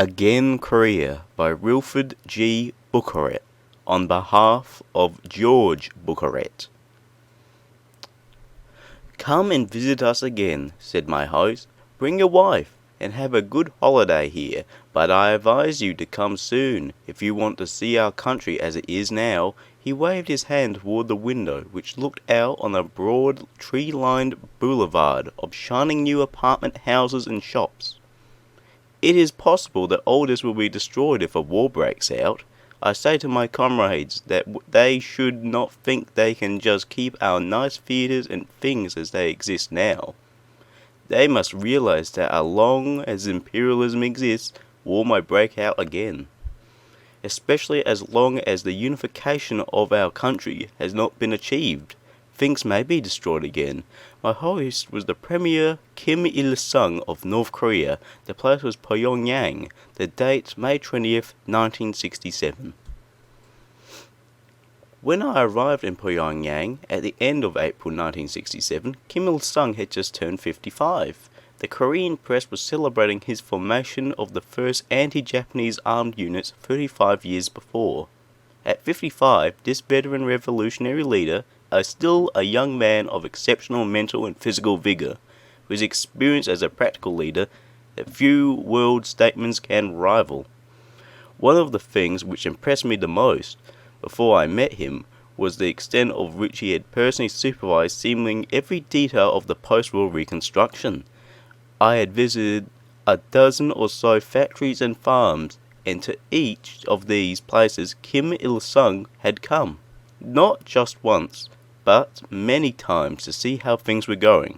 Again Korea by Wilfred G. Bucharest on behalf of George Bucharest. "Come and visit us again," said my host. "Bring your wife, and have a good holiday here, but I advise you to come soon, if you want to see our country as it is now." He waved his hand toward the window, which looked out on a broad, tree-lined boulevard of shining new apartment houses and shops. "It is possible that all this will be destroyed if a war breaks out. I say to my comrades that they should not think they can just keep our nice theatres and things as they exist now. They must realize that as long as imperialism exists, war may break out again. Especially as long as the unification of our country has not been achieved, things may be destroyed again." My host was the Premier Kim Il-sung of North Korea. The place was Pyongyang. The date, May 20th, 1967. When I arrived in Pyongyang at the end of April 1967, Kim Il-sung had just turned 55. The Korean press was celebrating his formation of the first anti-Japanese armed units 35 years before. At 55, this veteran revolutionary leader, still a young man of exceptional mental and physical vigor, whose experience as a practical leader that few world statesmen can rival. One of the things which impressed me the most before I met him was the extent of which he had personally supervised seemingly every detail of the post-war reconstruction. I had visited a dozen or so factories and farms, and to each of these places Kim Il-sung had come, not just once, but many times, to see how things were going,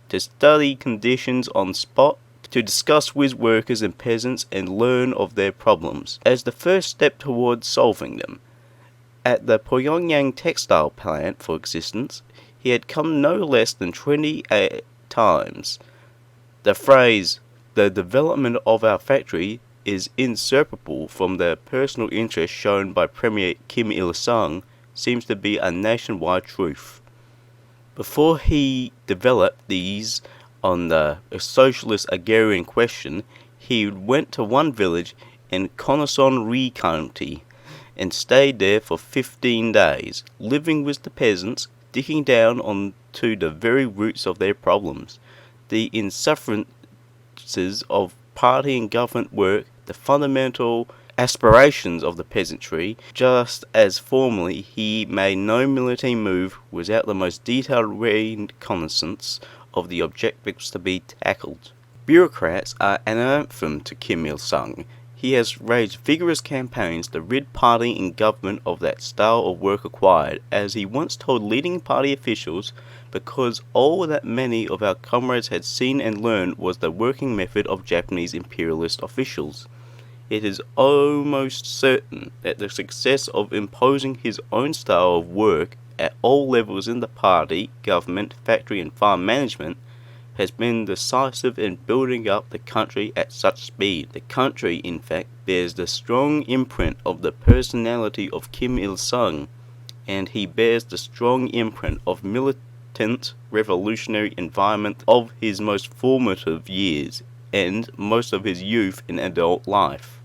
to study conditions on spot, to discuss with workers and peasants and learn of their problems as the first step towards solving them. At the Pyongyang textile plant, for instance, he had come no less than 28 times. The phrase, "the development of our factory," is inseparable from the personal interest shown by Premier Kim Il-sung, seems to be a nationwide truth. Before he developed these on the socialist agrarian question, he went to one village in Konason-ri County and stayed there for 15 days, living with the peasants, digging down onto the very roots of their problems, the insufferances of party and government work, the fundamental aspirations of the peasantry. Just as formerly he made no military move without the most detailed reconnaissance of the objectives to be tackled. Bureaucrats are an anthem to Kim Il-sung. He has waged vigorous campaigns to rid party and government of that style of work acquired, as he once told leading party officials, because all that many of our comrades had seen and learned was the working method of Japanese imperialist officials. It is almost certain that the success of imposing his own style of work at all levels in the party, government, factory and farm management has been decisive in building up the country at such speed. The country, in fact, bears the strong imprint of the personality of Kim Il-sung, and he bears the strong imprint of militant revolutionary environment of his most formative years and most of his youth and adult life.